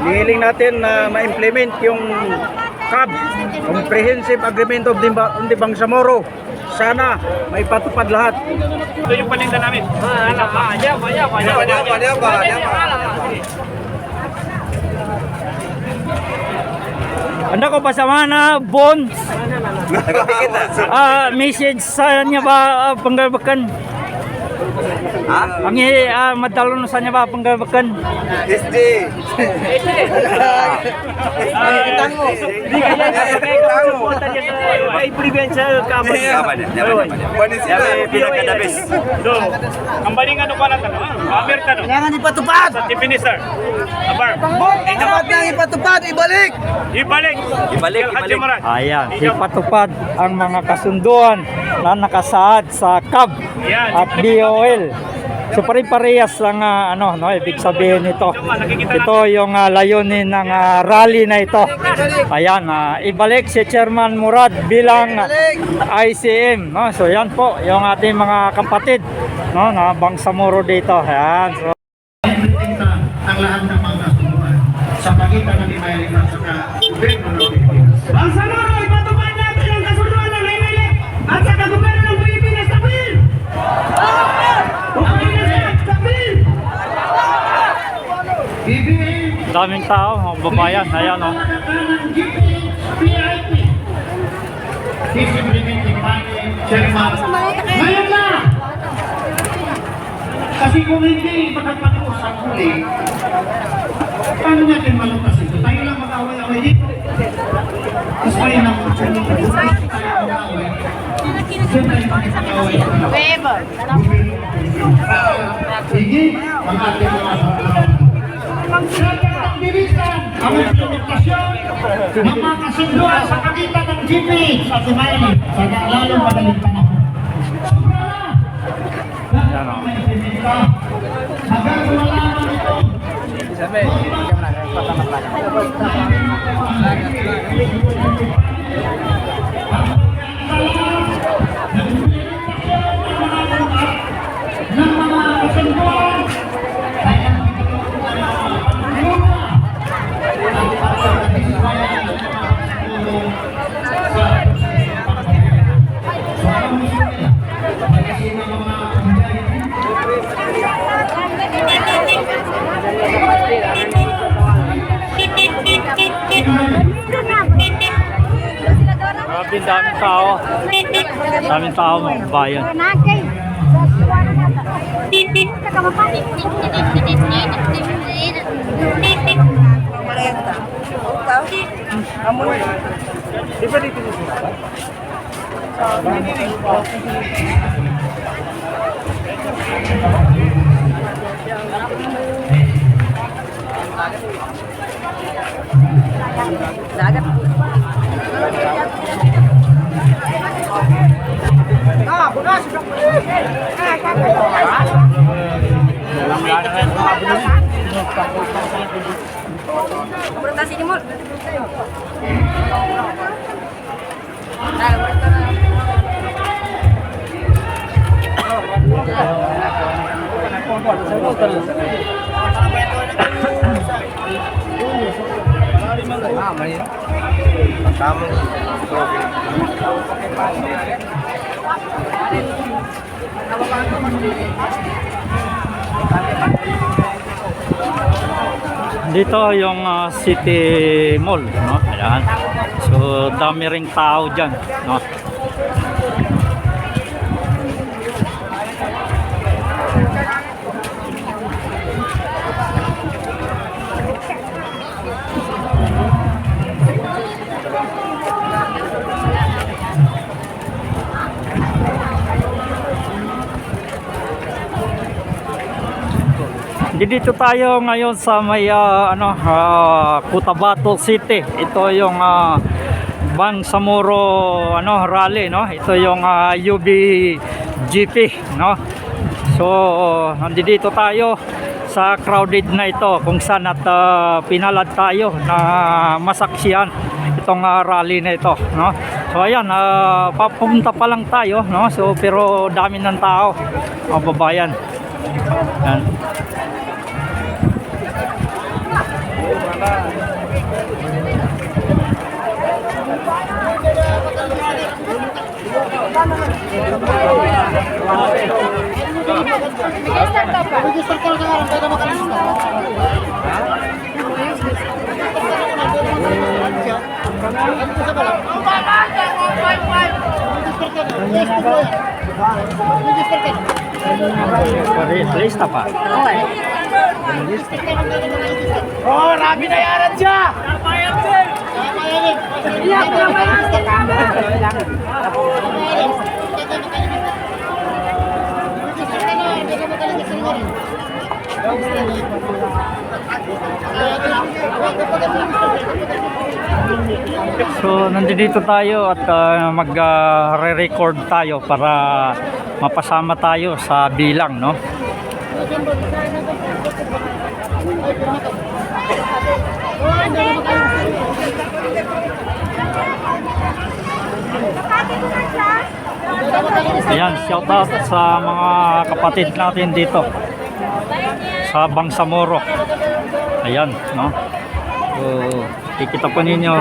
Hihiling natin na ma-implement yung CAB, Comprehensive Agreement of the Bangsamoro. Sana maipatupad lahat. Ito yung paninda namin. Anda ko pasama na Bon. Message sa niya ba panggabakan? Ang madalon sa niya ba panggabakan? SD. Hindi kaya suporta niya sa i-prevent sa kamay. Pinakadabis. Ang baling ano pa lang tanong? Kamer tanong. Kailangan ipatupad! Sa TV ni Sir. Abar. Dapat na ipatupad, ibalik! Ibalik. Haji Marag. Ayan, ipatupad ang mga kasunduan na nakasaad sa CAB at DOL. So pare-parehas ang ibig sabihin nito. Ito yung layunin ng rally na ito. Ayan, ibalik si Chairman Murad bilang ICM, no? So yan po yung ating mga kapatid, no, na Bangsamoro dito. Ayan. So ang lahat ng mga kasunduan sa pagitan ng Imayalik at saka gobyerno ng Pilipinas. Bangsamoro, ipatupad natin ang kasunduan ng Imayalik at saka gobyerno ng Pilipinas. Stabil! daming tao, mga babayan. Ayan, no. Ngayon na! Kasi kung hindi makapag-usap ang huli, paano natin malutas ito? Tayo lang mag-away-away dito. Mas may nang tayo mag-away. Doon tayo mag-away. Sige, ang ating mga ang implementasyon ng mga kasunduan sa pagitan ng GP sa Timayani sa lalong madaling panahon. Sobra na! Hanggang malaman ito. Ng mga kasunduan Daming tao. Daming tao, mga bayan. Bertasi ni mul. Dito yung City Mall, no? Ayan. So dami ring tao diyan, no? Dito tayo ngayon sa may Cotabato City. Ito yung Bangsamoro rally, no? Ito yung UBGP, no? So nandito tayo sa crowded na ito kung saan at pinalad tayo na masaksihan itong rally na ito, no? So ayan, papunta pa lang tayo, no? So pero dami ng tao, mga babayan. Yan. Lista pa. Oh, rabi na yaran siya! So nandito tayo at mag-re-record tayo para mapasama tayo sa bilang, no? Ayan, shout out sa mga kapatid natin dito sa Bangsamoro. Ayan, no? So, kikita po ninyo,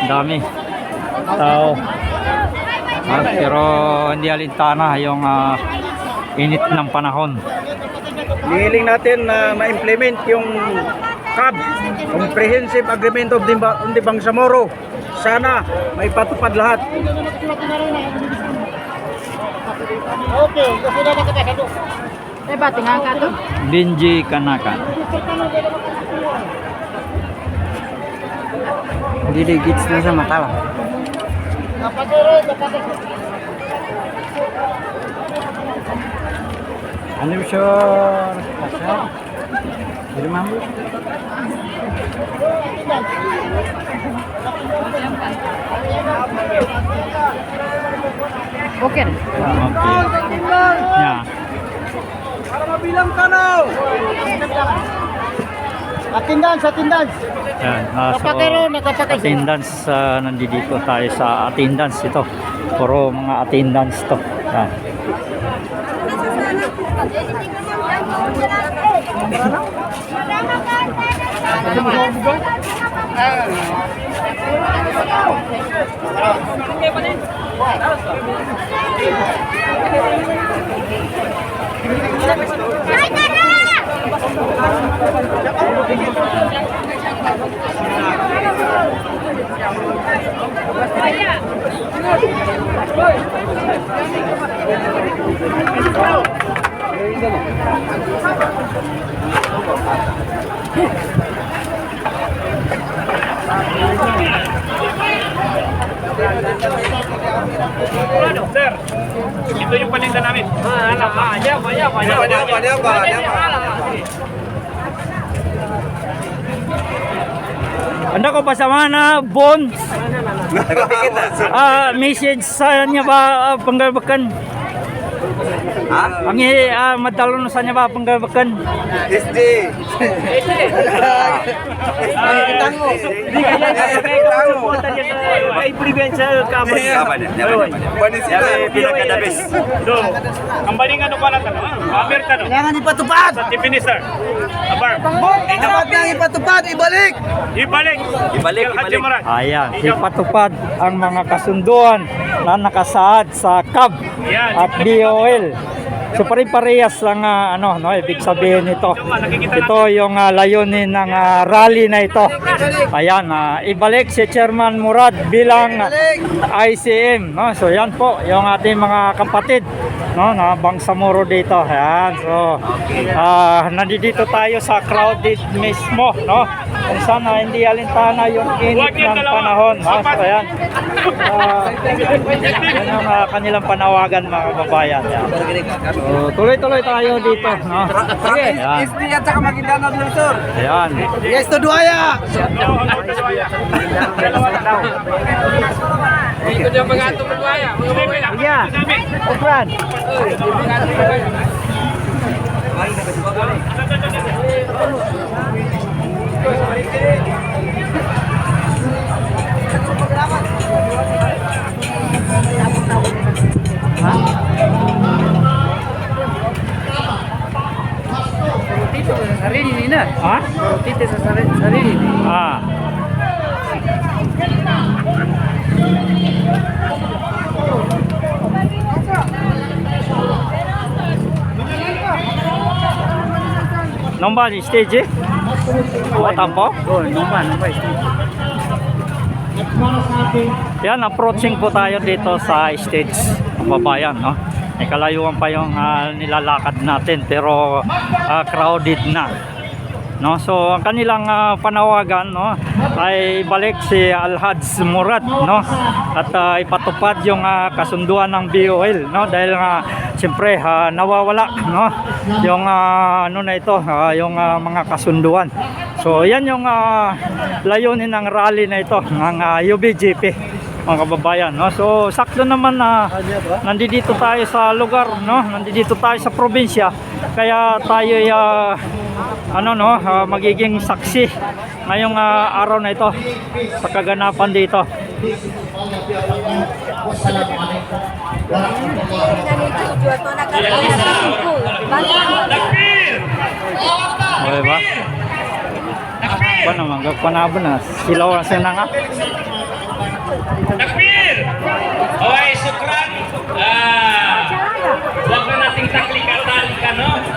dami tao. Pero hindi alintana yung init ng panahon. Nihiling natin na ma-implement yung CAB, Comprehensive Agreement of the Bangsamoro. Sana may patupad lahat. Okay, kasi na nakapasado. Batingan ka to? Benji Kanaka. Didigits na sa mata lang. Ano siya? Hindi mambo. Okay. Okay. Yeah. Para mabilang tanaw! Attendance, attendance. Yan, Kapatero, nakapatid. attendance, nandito tayo sa attendance ito. Puro mga attendance to. Yan. Sir, ito yung paninda namin. Anda ko pasama na Bon. Message sa niya ba panggabakan? Ang madalon sa niya ba panggabakan? SD! Tango! Ay, prevent sa company. Pinakadabis. Do, ang baling ano pa natin, Amerika no? Kailangan ipatupad! Sa TV Minister. Abar. Dapat nang ipatupad, ibalik! Ibalik. Ibalik. Ayan, ipatupad ang mga kasunduan na nakasaad sa CAB at DOL. So pare-parehas lang ibig sabihin nito. Ito yung layunin ng rally na ito. Ayan, ibalik si Chairman Murad bilang ICM, no? So yan po yung ating mga kapatid, no, na Bangsamoro dito. Ayan. So nandito tayo sa crowded mismo, no? Kung sana hindi alintana yung init ng panahon, no? So ayan. Yan yung kanilang panawagan, mga kababayan. Ayan. So, tuloy-tuloy tayo dito, no? Sige. Ayan. SD at saka Maguindano del Sur. Ayan. Yes to Duaya! Ito yung mga atong magwaya. Yeah. Okran. sarili nila. Ha? Tite sa sarili. Ah. Nomba di stage? Oh, tampo? Oh, nomba. Yan, approaching po tayo dito sa stage, kababayan, no? May kalayuan pa yung nilalakad natin pero crowded na. No, so ang kanilang panawagan, no, ay balik si Alhaj Murad, no, at ipatupad yung kasunduan ng BOL, no, dahil siyempre nawawala, no, yung ano na ito, yung mga kasunduan. So yan yung layunin ng rally na ito ng UBGP, mga kababayan, no. So sakto naman na nandito tayo sa lugar, no, nandito tayo sa probinsya, kaya tayo magiging saksi ngayong araw na ito sa kaganapan dito. Okay ba? Apa naman, gagpanabo na. Silaw na siya nga. Takbir! Okay, sukran. Huwag na nating taklik-talik, no?